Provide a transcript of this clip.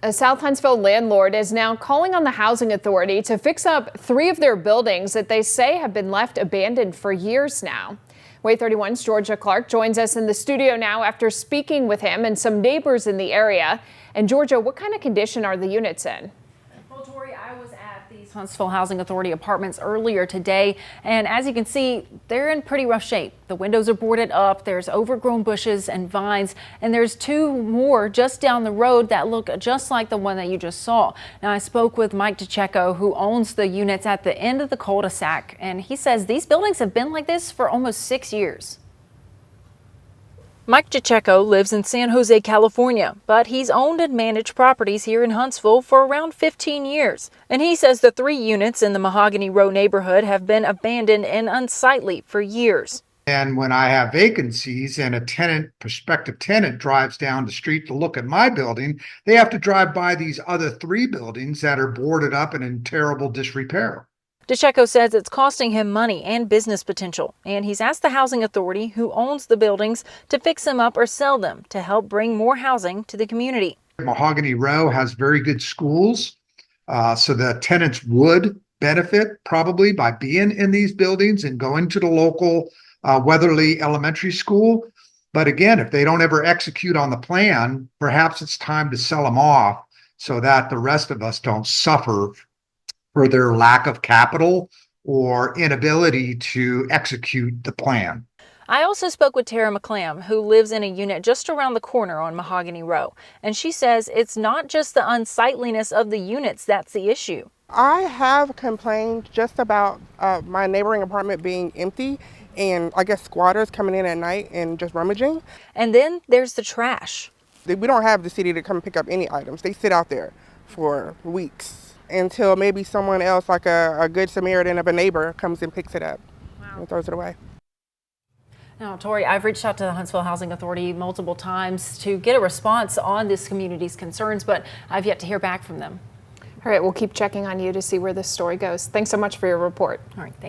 A South Huntsville landlord is now calling on the housing authority to fix up 3 of their buildings that they say have been left abandoned for years now. WAAY 31's Georgia Clark joins us in the studio now after speaking with him and some neighbors in the area. And Georgia, what kind of condition are the units in? Well, Tori, I was at these Huntsville Housing Authority apartments earlier today, and as you can see, they're in pretty rough shape. The windows are boarded up, there's overgrown bushes and vines, and there's 2 more just down the road that look just like the one that you just saw. Now, I spoke with Mike DeCecco, who owns the units at the end of the cul-de-sac, and he says these buildings have been like this for almost 6 years. Mike DeCecco lives in San Jose, California, but he's owned and managed properties here in Huntsville for around 15 years. And he says the 3 units in the Mahogany Row neighborhood have been abandoned and unsightly for years. And when I have vacancies and a prospective tenant drives down the street to look at my building, they have to drive by these other 3 buildings that are boarded up and in terrible disrepair. DeCecco says it's costing him money and business potential, and he's asked the housing authority who owns the buildings to fix them up or sell them to help bring more housing to the community. Mahogany Row has very good schools, so the tenants would benefit probably by being in these buildings and going to the local Weatherly Elementary School. But again, if they don't ever execute on the plan, perhaps it's time to sell them off so that the rest of us don't suffer for their lack of capital or inability to execute the plan. I also spoke with Tara McClam, who lives in a unit just around the corner on Mahogany Row, and she says it's not just the unsightliness of the units that's the issue. I have complained just about my neighboring apartment being empty and I guess squatters coming in at night and just rummaging. And then there's the trash. We don't have the city to come pick up any items. They sit out there for weeks until maybe someone else, like a good Samaritan of a neighbor, comes and picks it up and throws it away. Now, Tori, I've reached out to the Huntsville Housing Authority multiple times to get a response on this community's concerns, but I've yet to hear back from them. All right, we'll keep checking on you to see where this story goes. Thanks so much for your report. All right, thanks.